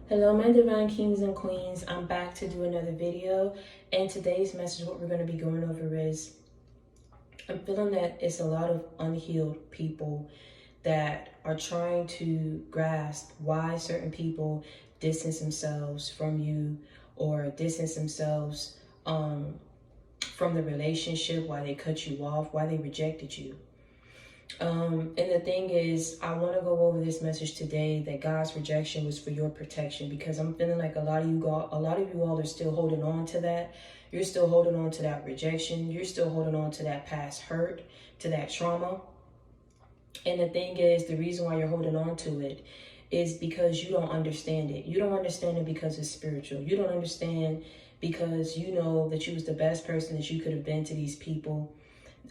Hello, my divine kings and queens. I'm back to do another video, and today's message, what we're going to be going over is, I'm feeling that it's a lot of unhealed people that are trying to grasp why certain people distance themselves from you or distance themselves from the relationship, why they cut you off, why they rejected you. And the thing is, I want to go over this message today that God's rejection was for your protection, because I'm feeling like a lot of you all are still holding on to that. You're still holding on to that rejection. You're still holding on to that past hurt, to that trauma. And the thing is, the reason why you're holding on to it is because you don't understand it. You don't understand it because it's spiritual. You don't understand because you know that you was the best person that you could have been to these people.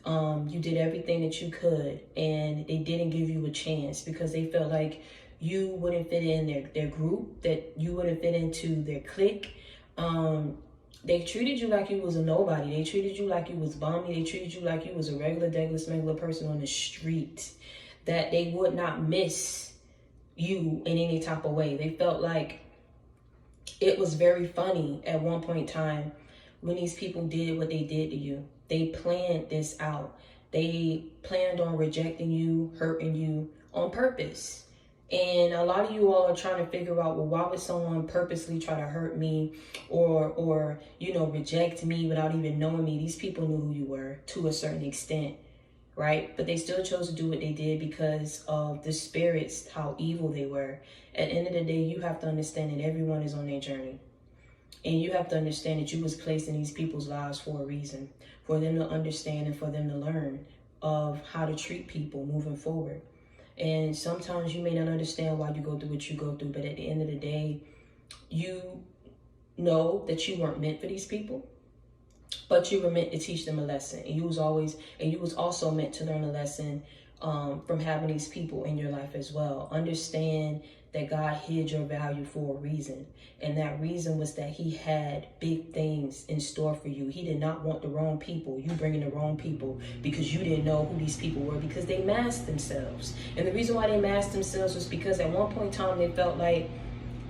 You did everything that you could, and they didn't give you a chance because they felt like you wouldn't fit in their group, that you wouldn't fit into their clique. They treated you like you was a nobody. They treated you like you was bummy. They treated you like you was a regular person on the street, that they would not miss you in any type of way. They felt like it was very funny at one point in time when these people did what they did to you. They planned this out. They planned on rejecting you, hurting you on purpose. And a lot of you all are trying to figure out, well, why would someone purposely try to hurt me or reject me without even knowing me? These people knew who you were to a certain extent, right? But they still chose to do what they did because of the spirits, how evil they were. At the end of the day, you have to understand that everyone is on their journey. And you have to understand that you was placed in these people's lives for a reason, for them to understand and for them to learn of how to treat people moving forward. And sometimes you may not understand why you go through what you go through, but at the end of the day, you know that you weren't meant for these people, but you were meant to teach them a lesson. And you was also meant to learn a lesson from having these people in your life as well. Understand that God hid your value for a reason. And that reason was that he had big things in store for you. He did not want the wrong people. You bringing the wrong people because you didn't know who these people were, because they masked themselves. And the reason why they masked themselves was because at one point in time, they felt like,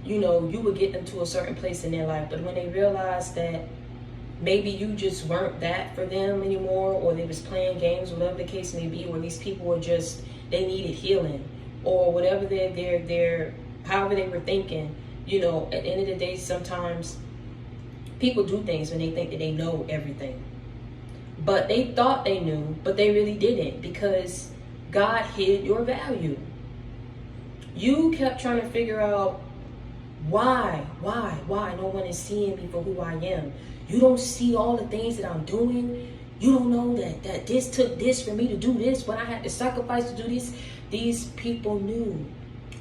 you would get them to a certain place in their life. But when they realized that maybe you just weren't that for them anymore, or they was playing games, whatever the case may be, or these people were just, they needed healing, or whatever however they were thinking, at the end of the day, sometimes people do things when they think that they know everything. But they thought they knew, but they really didn't, because God hid your value. You kept trying to figure out why no one is seeing me for who I am. You don't see all the things that I'm doing. You don't know that this took this for me to do this, when I had to sacrifice to do this. These people knew.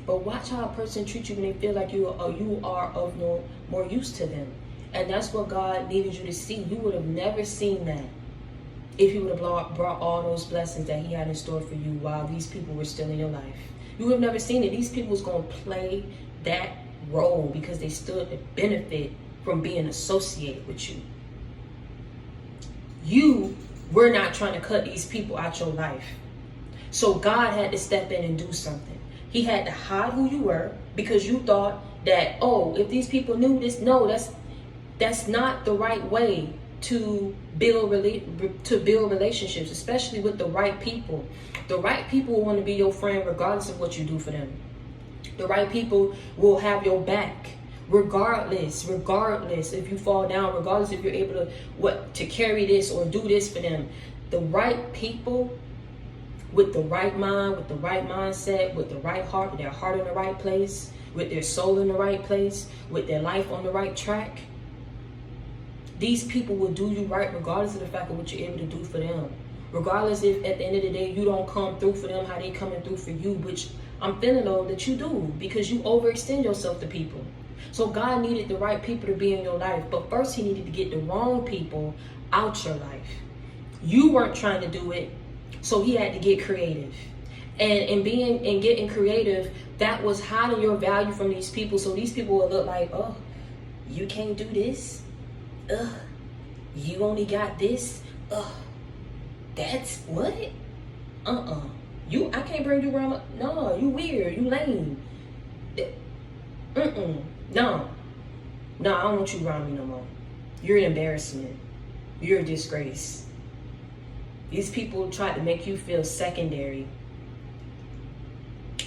But watch how a person treats you when they feel like you are of no more use to them. And that's what God needed you to see. You would have never seen that if he would have brought all those blessings that he had in store for you while these people were still in your life. You would have never seen it. These people was going to play that role because they stood to benefit from being associated with you. You were not trying to cut these people out your life. So God had to step in and do something. He had to hide who you were because you thought that, if these people knew this, no, that's not the right way to build relationships, especially with the right people. The right people will want to be your friend regardless of what you do for them. The right people will have your back regardless if you fall down, regardless if you're able to carry this or do this for them. The right people with the right mind, with the right mindset, with the right heart, with their heart in the right place, with their soul in the right place, with their life on the right track. These people will do you right regardless of the fact of what you're able to do for them. Regardless if at the end of the day you don't come through for them how they coming through for you, which I'm feeling though that you do, because you overextend yourself to people. So God needed the right people to be in your life, but first he needed to get the wrong people out your life. You weren't trying to do it, so he had to get creative. And getting creative, that was hiding your value from these people. So these people will look like, you can't do this. You only got this. That's what? I can't bring you around. No, you weird. You lame. No, I don't want you around me no more. You're an embarrassment. You're a disgrace. These people tried to make you feel secondary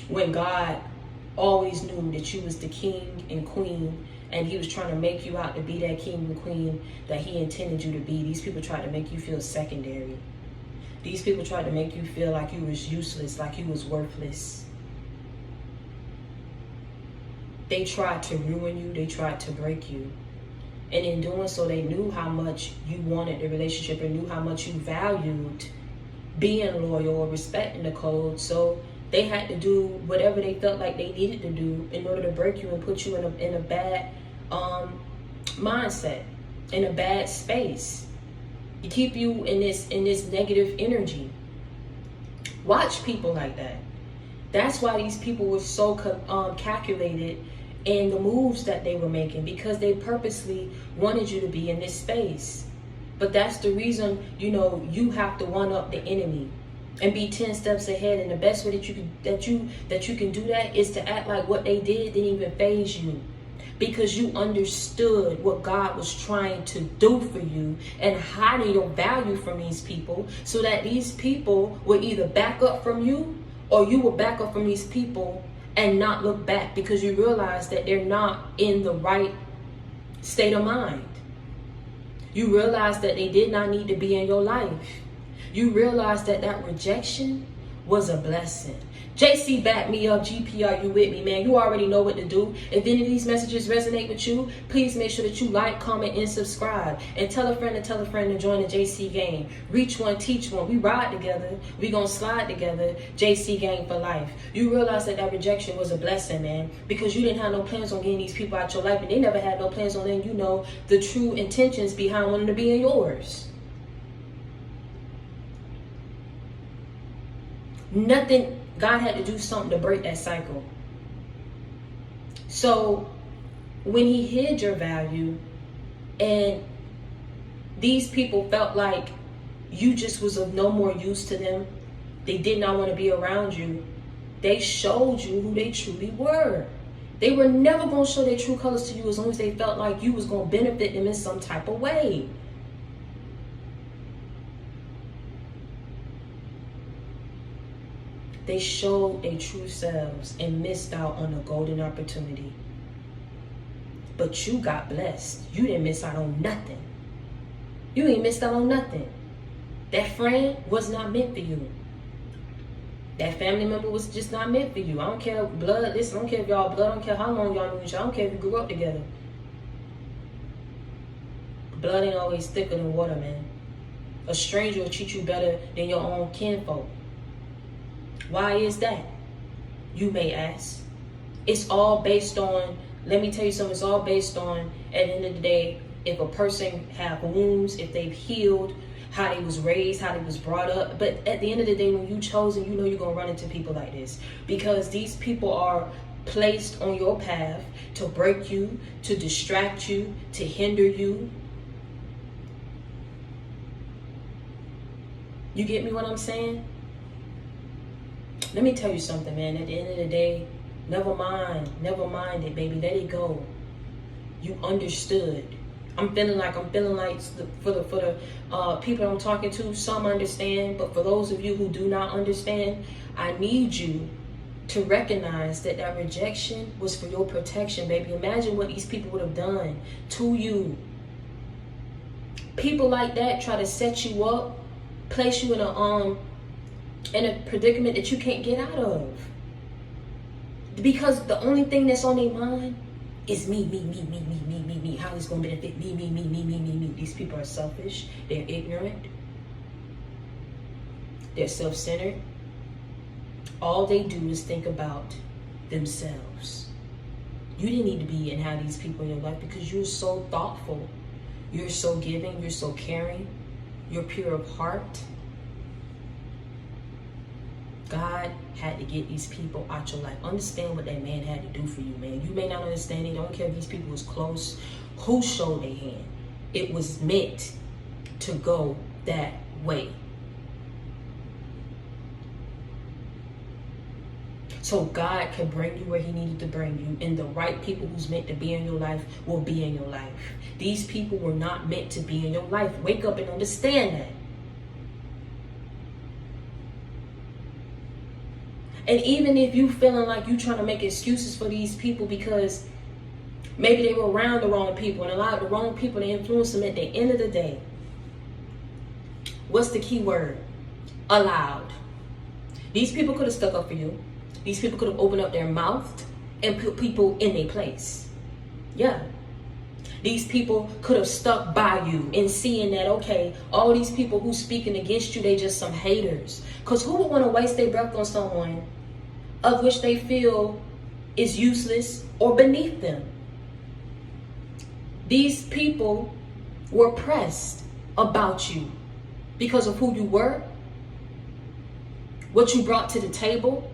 when God always knew that you was the king and queen, and he was trying to make you out to be that king and queen that he intended you to be. These people tried to make you feel secondary. These people tried to make you feel like you was useless, like you was worthless. They tried to ruin you. They tried to break you. And in doing so, they knew how much you wanted the relationship and knew how much you valued being loyal or respecting the code. So they had to do whatever they felt like they needed to do in order to break you and put you in a bad mindset, in a bad space. To keep you in this negative energy. Watch people like that. That's why these people were so calculated in the moves that they were making, because they purposely wanted you to be in this space. But that's the reason, you have to one up the enemy and be 10 steps ahead. And the best way that you can do that is to act like what they did didn't even faze you, because you understood what God was trying to do for you and hiding your value from these people, so that these people would either back up from you or you will back up from these people and not look back, because you realize that they're not in the right state of mind. You realize that they did not need to be in your life. You realize that rejection was a blessing. JC, back me up. GP, are you with me, man? You already know what to do. If any of these messages resonate with you, please make sure that you like, comment, and subscribe. And tell a friend to join the JC gang. Reach one, teach one. We ride together. We gonna slide together. JC gang for life. You realize that rejection was a blessing, man, because you didn't have no plans on getting these people out your life, and they never had no plans on letting you know the true intentions behind wanting to be in yours. Nothing. God had to do something to break that cycle. So when he hid your value and these people felt like you just was of no more use to them, they did not want to be around you, they showed you who they truly were. They were never going to show their true colors to you as long as they felt like you was going to benefit them in some type of way. They showed their true selves and missed out on a golden opportunity. But you got blessed. You didn't miss out on nothing. You ain't missed out on nothing. That friend was not meant for you. That family member was just not meant for you. I don't care blood. Listen, I don't care if y'all blood. I don't care how long y'all knew each other. I don't care if you grew up together. Blood ain't always thicker than water, man. A stranger will treat you better than your own kinfolk. Why is that? You may ask. It's all based on, let me tell you something, it's all based on, at the end of the day, if a person have wounds, if they've healed, how they was raised, how they was brought up. But at the end of the day, when you chosen, you know you're going to run into people like this, because these people are placed on your path to break you, to distract you, to hinder you. You get me what I'm saying? Let me tell you something, man. At the end of the day, never mind it, baby. Let it go. You understood. I'm feeling like for the people I'm talking to, some understand, but for those of you who do not understand, I need you to recognize that rejection was for your protection, baby. Imagine what these people would have done to you. People like that try to set you up, place you in a predicament that you can't get out of, because the only thing that's on their mind is me. How it's gonna benefit me. These people are selfish. They're ignorant. They're self-centered. All they do is think about themselves. You didn't need to be and have these people in your life, because you're so thoughtful. You're so giving. You're so caring. You're pure of heart. God had to get these people out your life. Understand what that man had to do for you, man. You may not understand it. Don't care if these people was close. Who showed their hand? It was meant to go that way. so God can bring you where he needed to bring you. And the right people who's meant to be in your life will be in your life. These people were not meant to be in your life. Wake up and understand that. And even if you feeling like you trying to make excuses for these people because maybe they were around the wrong people and allowed the wrong people to influence them, at the end of the day, what's the key word? Allowed. These people could have stuck up for you. These people could have opened up their mouth and put people in their place. Yeah. These people could have stuck by you in seeing that, okay, all these people who's speaking against you, they just some haters. Because who would want to waste their breath on someone of which they feel is useless or beneath them? These people were pressed about you because of who you were, what you brought to the table,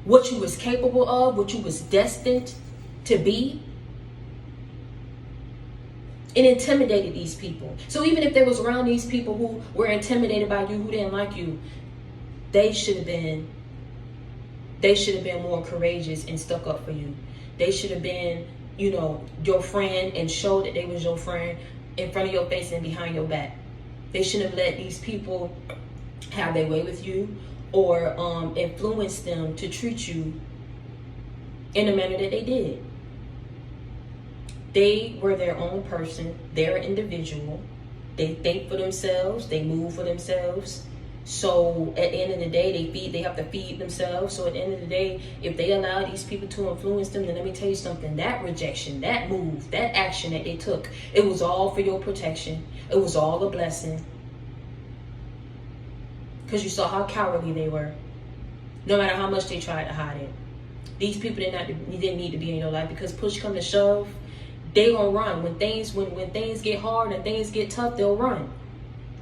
what you was capable of, what you was destined to be. It intimidated these people. So even if they was around these people who were intimidated by you, who didn't like you, they should have been more courageous and stuck up for you. They should have been, your friend and showed that they was your friend in front of your face and behind your back. They shouldn't have let these people have their way with you or influence them to treat you in the manner that they did. They were their own person. They're an individual. They think for themselves. They move for themselves. So at the end of the day, they have to feed themselves. So at the end of the day, if they allow these people to influence them, then let me tell you something. That rejection, that move, that action that they took, it was all for your protection. It was all a blessing. Because you saw how cowardly they were. No matter how much they tried to hide it. These people didn't need to be in your life, because push come to shove, they gonna run. When things get hard and things get tough, they'll run.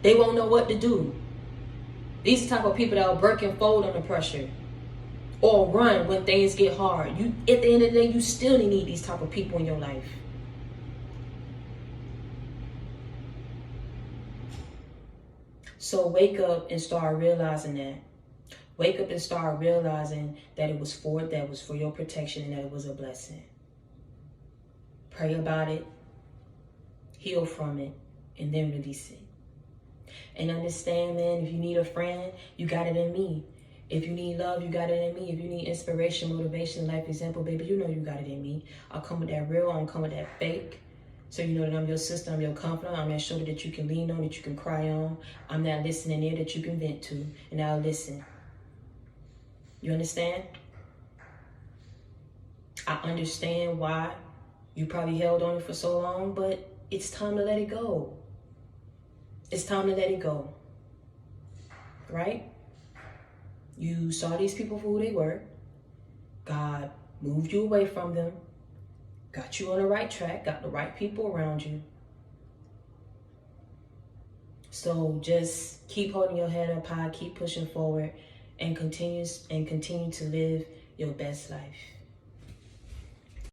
They won't know what to do. These type of people that will break and fold under pressure, or run when things get hard. At the end of the day, you still need these type of people in your life. So wake up and start realizing that. Wake up and start realizing that it was for your protection and that it was a blessing. Pray about it, heal from it, and then release it. And understand, man, if you need a friend, you got it in me. If you need love, you got it in me. If you need inspiration, motivation, life example, baby, you know you got it in me. I'll come with that real, I don't come with that fake. So you know that I'm your sister, I'm your confidant, I'm that shoulder that you can lean on, that you can cry on. I'm that listening ear that you can vent to, and I'll listen. You understand? I understand why you probably held on it for so long, but it's time to let it go. It's time to let it go. Right? You saw these people for who they were. God moved you away from them. Got you on the right track. Got the right people around you. So just keep holding your head up high. Keep pushing forward. And continue to live your best life.